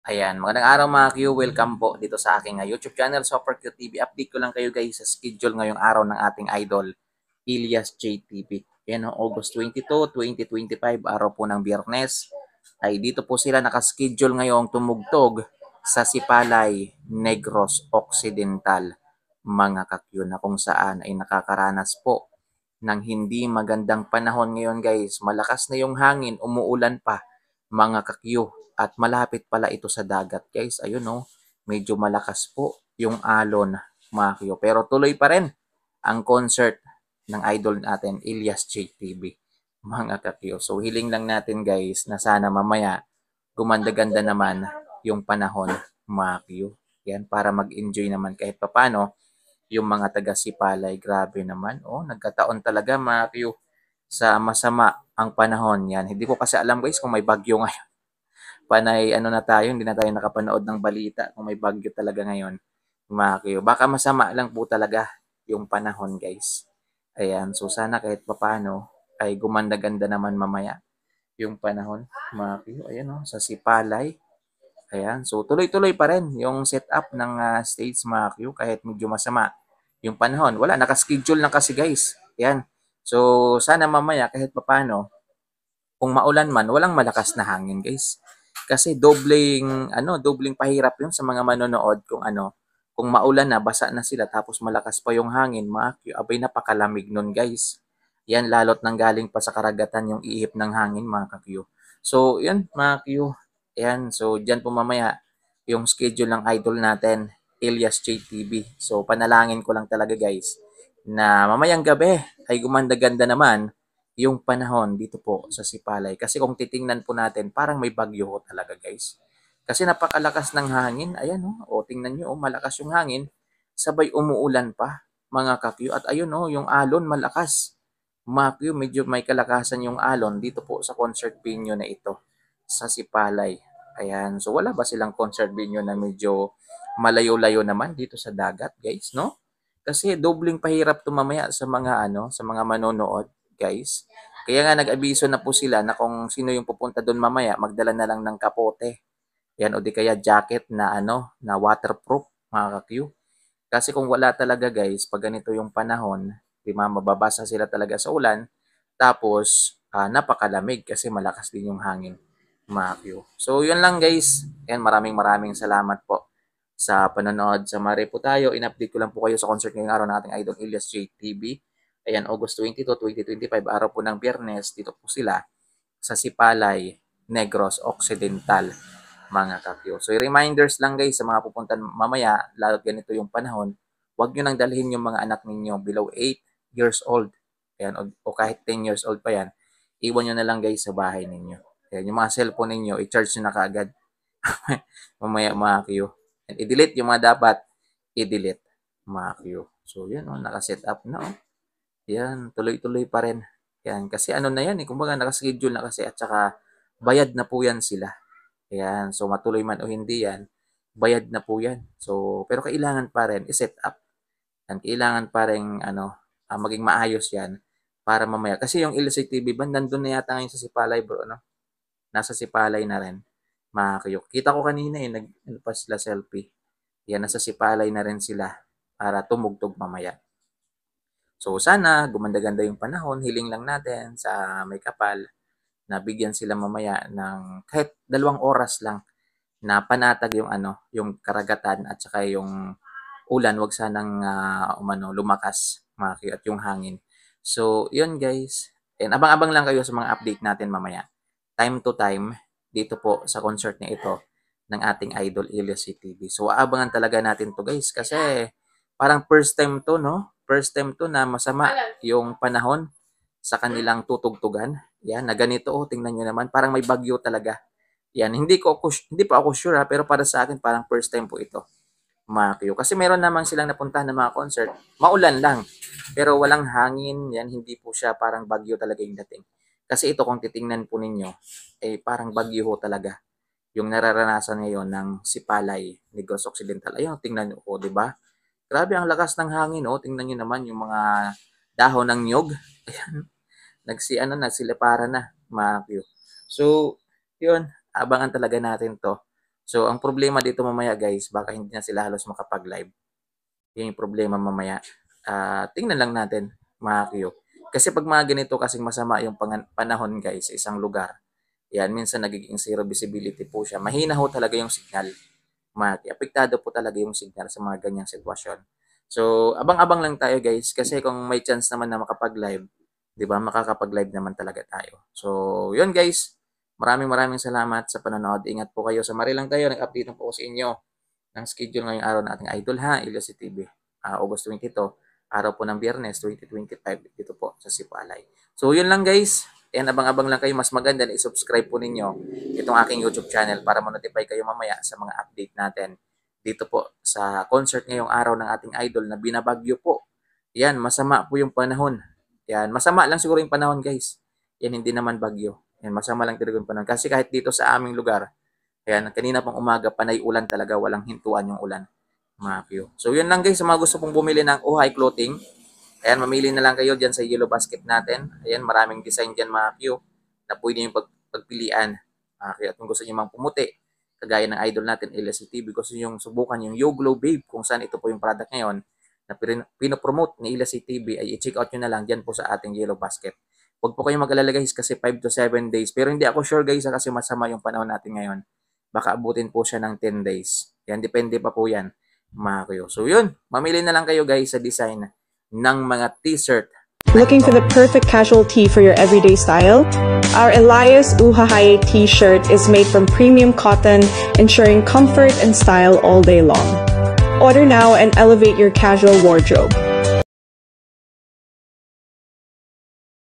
Ayan, magandang araw mga Q. Welcome po dito sa aking YouTube channel, Super Q TV. Update ko lang kayo guys sa schedule ngayong araw ng ating idol, Ilyas JTV. Ayan, August 22, 2025, araw po ng Biyernes. Ay dito po sila nakaschedule ngayong tumugtog sa Sipalay, Negros Occidental, mga kakyo na kung saan ay nakakaranas po ng hindi magandang panahon ngayon guys. Malakas na yung hangin, umuulan pa mga kakyo. At malapit pala ito sa dagat guys. Ayun oh, medyo malakas po yung alon mga kakyo. Pero tuloy pa rin ang concert ng idol natin, Ilyas JTV mga kakyo. So hiling lang natin guys na sana mamaya gumanda-ganda naman yung panahon mga kakyo. Yan, para mag-enjoy naman kahit papano yung mga taga Sipalay. Grabe naman. Oh, nagkataon talaga mga Q sa masama ang panahon yan. Hindi ko kasi alam guys kung may bagyo ngayon. Panay ano na tayo, hindi na tayo nakapanood ng balita kung may bagyo talaga ngayon. Mga Q. Baka masama lang po talaga yung panahon guys. Ayan, so sana kahit papano ay gumanda-ganda naman mamaya yung panahon. Mga Q, ayan oh, sa Sipalay. Ayan, so tuloy-tuloy pa rin yung setup ng stage mga Q kahit medyo masama yung panahon. Wala, nakaschedule na kasi guys. Ayan. So sana mamaya kahit papano, kung maulan man, walang malakas na hangin guys. Kasi dobleng pahirap yun sa mga manonood kung kung maulan na, basa na sila, tapos malakas pa yung hangin, mga Q, abay napakalamig nun guys. Yan, lalot nang galing pa sa karagatan yung ihip ng hangin mga ka-Q. So, yan mga Q. Yan, so dyan po mamaya yung schedule ng idol natin, Elias JTV. So, panalangin ko lang talaga guys na mamayang gabi ay gumanda-ganda naman yung panahon dito po sa Sipalay. Kasi kung titingnan po natin, parang may bagyo ho talaga guys. Kasi napakalakas ng hangin. Ayan o, tingnan nyo, malakas yung hangin. Sabay umuulan pa, mga kakyo. At ayun o, yung alon malakas. Mga kakyo, medyo may kalakasan yung alon dito po sa concert venue na ito sa Sipalay. Ayan, so wala ba silang concert venue na medyo malayo-layo naman dito sa dagat, guys, no? Kasi dobling pahirap tumamaya sa mga sa mga manonood, guys. Kaya nga nag-abiso na po sila na kung sino yung pupunta doon mamaya, magdala na lang ng kapote. Yan o di kaya jacket na na waterproof, mga ka-Q. Kasi kung wala talaga guys, pag ganito yung panahon, di ba, mababasa sila talaga sa ulan, tapos napakalamig kasi malakas din yung hangin, mga Q. So yun lang guys, and maraming maraming salamat po sa panonood. Sa Mare po tayo, in-update ko lang po kayo sa concert ngayong araw ng ating idol Ilyas JTV. Ayan, August 22, 2025, araw po ng Biyernes, dito po sila sa Sipalay, Negros Occidental, mga kakyo. So, reminders lang guys sa mga pupuntan mamaya, lalo ganito yung panahon, huwag nyo nang dalhin yung mga anak ninyo below 8 years old. Ayan, o kahit 10 years old pa yan, iwan nyo na lang guys sa bahay ninyo. Ayan, yung mga cellphone ninyo, i-charge nyo na kaagad. Mamaya mga kakyo. And i-delete yung mga dapat i-delete, mga kakyo. So, yan o, nakaset up na o. Yan, tuloy-tuloy pa rin. Yan, kasi na yan eh, kumbaga nakaschedule na kasi at saka bayad na po yan sila. Ayan, so matuloy man o hindi yan, bayad na po yan. So, pero kailangan pa rin i-set up. Yan, kailangan pa rin maging maayos yan para mamaya. Kasi yung Illicit TV band, nandun na yata ngayon sa Sipalay bro, no? Nasa Sipalay na rin. Mga kayok. Kita ko kanina eh, pa sila selfie. Yan, nasa Sipalay na rin sila para tumugtog mamaya. So sana gumanda-ganda yung panahon, hiling lang natin sa may kapal na bigyan sila mamaya ng kahit 2 oras lang na panatag yung yung karagatan at saka yung ulan, wag sanang lumakas, at yung hangin. So, yun guys. And abang-abang lang kayo sa mga update natin mamaya. Time to time dito po sa concert na ito ng ating idol Elias TV. So, aabangan talaga natin to guys kasi parang first time to, no? First time to na masama yung panahon sa kanilang tutugtugan. Yan, na ganito, oh, tingnan nyo naman, parang may bagyo talaga. Yan, hindi pa ako sure ha, pero para sa akin parang first time po ito, mga Q. Kasi meron naman silang napuntahan ng mga concert, maulan lang, pero walang hangin, yan, hindi po siya parang bagyo talaga yung dating. Kasi ito kung titingnan po ninyo, eh parang bagyo ho talaga yung nararanasan ngayon ng Sipalay, Negros Occidental. Ayun, tingnan nyo po, di ba? Grabe ang lakas ng hangin, oh. Tingnan nyo naman yung mga dahon ng nyog. Ayan, nagsiliparan na, mga Q. So, yun, abangan talaga natin to So, ang problema dito mamaya guys, baka hindi na sila halos makapag-live. Yan yung problema mamaya. Tingnan lang natin, mga Q. Kasi pag mga ganito kasing masama yung panahon guys sa isang lugar, yan, minsan nagiging zero visibility po siya. Mahina ho talaga yung signal. Mga Q. Apektado po talaga yung signal sa mga ganyang sitwasyon. So, abang-abang lang tayo guys. Kasi kung may chance naman na makapag-live, di ba, makakapag-live naman talaga tayo. So, yun guys. Maraming salamat sa panonood. Ingat po kayo. Sa Marilang tayo, nag-update po ko sa inyo ng schedule ngayong araw ng ating idol ha, Ilyas TV. August 22, araw po ng Biyernes 2025 dito po sa Sipalay. So yun lang guys, and abang-abang lang kayo, mas maganda na i-subscribe po ninyo itong aking YouTube channel para ma-notify kayo mamaya sa mga update natin dito po sa concert ngayong araw ng ating idol na binabagyo po. Yan, masama po yung panahon. Yan, masama lang siguro yung panahon guys. Yan, hindi naman bagyo. Yan, masama lang talaga yung panahon. Kasi kahit dito sa aming lugar, ayan, kanina pang umaga, panay ulan talaga, walang hintuan yung ulan, mga Q. So, yun lang guys, sa mga gusto pong bumili ng Uhay Clothing, ayan, mamili na lang kayo dyan sa yellow basket natin. Ayan, maraming design dyan, mga Q, na pwede yung pagpilian. Kaya kung gusto nyo mang pumuti, kagaya ng idol natin, Ilyas TV, gusto nyo yung subukan yung Yo Glow Babe, kung saan ito po yung product ngayon, na pinopromote ni Ilyas TV, ay i-check out nyo na lang dyan po sa ating yellow basket. Huwag po kayong mag-alala guys kasi 5 to 7 days. Pero hindi ako sure guys kasi masama yung panahon natin ngayon. Baka abutin po siya ng 10 days. Yan, depende pa po yan, mga Q. So yun, mamili na lang kayo guys sa design ng mga t-shirt. Looking for the perfect casual tee for your everyday style? Our Elias Uhahaye t-shirt is made from premium cotton, ensuring comfort and style all day long. Order now and elevate your casual wardrobe.